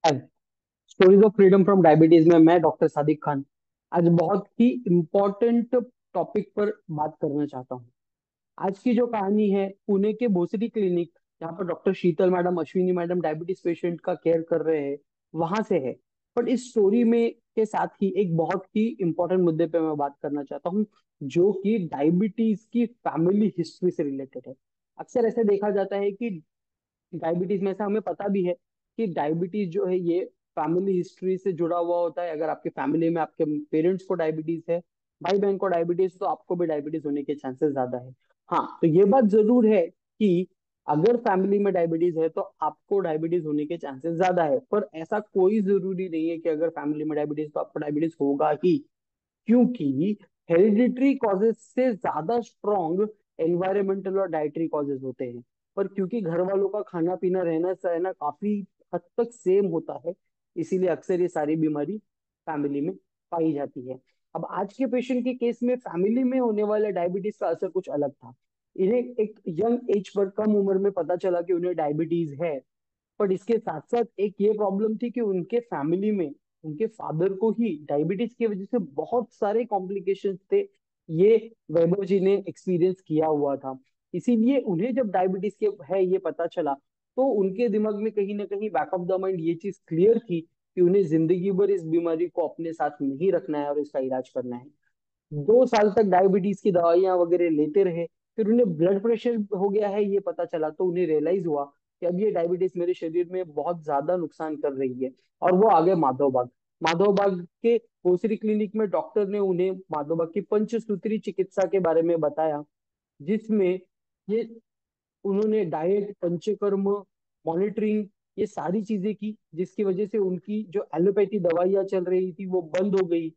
Stories of freedom from diabetes में मैं doctor Sadiq Khan आज बहुत ही इम्पोर्टेंट टॉपिक पर बात करना चाहता हूँ। आज की जो कहानी है पुणे के भोसरी क्लिनिक, जहाँ पर doctor Sheetal madam, Ashwini madam diabetes patient का केयर कर रहे हैं, वहां से है। बट इस स्टोरी में के साथ ही एक बहुत ही इंपॉर्टेंट मुद्दे पे मैं बात करना चाहता हूँ, जो कि डायबिटीज की फैमिली हिस्ट्री से रिलेटेड है। अक्सर ऐसे देखा जाता है कि डायबिटीज में, ऐसा हमें पता भी है कि डायबिटीज जो है ये फैमिली हिस्ट्री से जुड़ा हुआ होता है। अगर आपके फैमिली में आपके पेरेंट्स को डायबिटीज है, भाई बहन को डायबिटीज, तो आपको भी डायबिटीज होने के चांसेस ज्यादा है। हाँ, तो ये बात जरूर है कि अगर फैमिली में डायबिटीज है तो आपको डायबिटीज होने के चांसेस ज्यादा है, पर ऐसा कोई जरूरी नहीं है कि अगर फैमिली में डायबिटीज तो आपको डायबिटीज होगा ही। क्योंकि हेरिडिटरी कॉजेज से ज्यादा स्ट्रॉन्ग एनवायरमेंटल और डाइटरी कॉजेज होते हैं। पर क्योंकि घर वालों का खाना पीना, रहना सहना काफी हद तक सेम होता है, इसीलिए अक्सर ये सारी बीमारी फैमिली में पाई जाती है। अब आज के पेशेंट के केस में फैमिली में होने वाले डायबिटीज का असर कुछ अलग था। इन्हें एक यंग एज पर, कम उम्र में पता चला कि उन्हें डायबिटीज है। बट इसके साथ साथ एक ये प्रॉब्लम थी कि उनके फैमिली में उनके फादर को ही डायबिटीज की वजह से बहुत सारे कॉम्प्लिकेशंस थे। ये वैभव जी ने एक्सपीरियंस किया हुआ था। इसीलिए उन्हें जब डायबिटीज के है ये पता चला, तो उनके दिमाग में कहीं ना कहीं बैक ऑफ द माइंड ये चीज क्लियर थी कि उन्हें जिंदगी भर इस बीमारी को अपने साथ नहीं रखना है और इसका इलाज करना है। 2 साल तक डायबिटीज की दवाइयां वगैरह लेते रहे। फिर उन्हें ब्लड प्रेशर हो गया है ये पता चला, तो उन्हें रियलाइज हुआ कि अब ये डायबिटीज मेरे शरीर में बहुत ज्यादा नुकसान कर रही है। और वो आ गए माधवबाग। माधवबाग के दूसरी क्लिनिक में डॉक्टर ने उन्हें माधवबाग की पंचसूत्री चिकित्सा के बारे में बताया, जिसमें ये उन्होंने डाइट, पंचकर्म, मॉनिटरिंग, ये सारी चीजें की, जिसकी वजह से उनकी जो एलोपैथी दवाइयां चल रही थी वो बंद हो गई।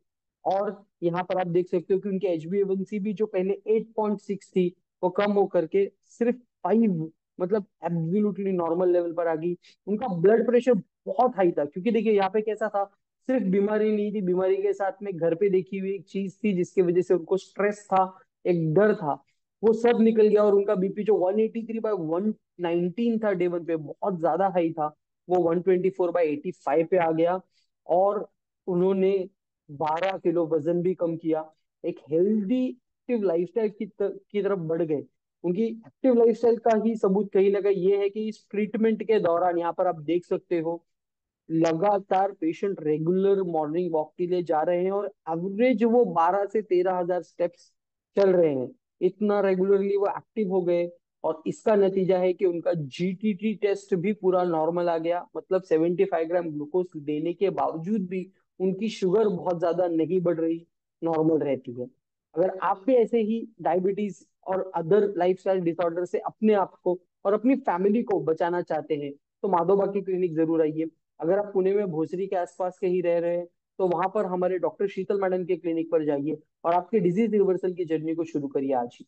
और यहाँ पर आप देख सकते हो कि उनकी HbA1c भी जो पहले 8.6 थी, वो कम होकर के सिर्फ 5, मतलब एब्सोल्युटली नॉर्मल लेवल पर आ गई। उनका ब्लड प्रेशर बहुत हाई था, क्योंकि देखिए यहाँ पे कैसा था, सिर्फ बीमारी नहीं थी, बीमारी के साथ में घर पे देखी हुई एक चीज थी जिसकी वजह से उनको स्ट्रेस था, एक डर था। वो सब निकल गया और उनका बीपी जो 183/119 था डे वन पे, बहुत ज्यादा हाई था, वो 124/85 पे आ गया। और उन्होंने 12 किलो वजन भी कम किया। एक हेल्दी एक्टिव लाइफस्टाइल की तरफ बढ़ गए। उनकी एक्टिव लाइफस्टाइल का ही सबूत कहीं ना कहीं ये है कि इस ट्रीटमेंट के दौरान, यहाँ पर आप देख सकते हो, लगातार पेशेंट रेगुलर मॉर्निंग वॉक के लिए जा रहे हैं और एवरेज वो 12 से 13 हजार स्टेप्स चल रहे हैं। इतना रेगुलरली वो एक्टिव हो गए। और इसका नतीजा है कि उनका GTT टेस्ट भी पूरा नॉर्मल आ गया, मतलब 75 ग्राम ग्लूकोज देने के बावजूद भी उनकी शुगर बहुत ज्यादा नहीं बढ़ रही, नॉर्मल रहती है। अगर आप भी ऐसे ही डायबिटीज और अदर लाइफस्टाइल डिसऑर्डर से अपने आप को और अपनी फैमिली को बचाना चाहते हैं, तो माधोबा की क्लिनिक जरूर आइए। अगर आप पुणे में भोसरी के आसपास कहीं रह रहे हैं, तो वहां पर हमारे डॉक्टर शीतल मैडम के क्लिनिक पर जाइए और आपके डिजीज रिवर्सल की जर्नी को शुरू करिए आज ही।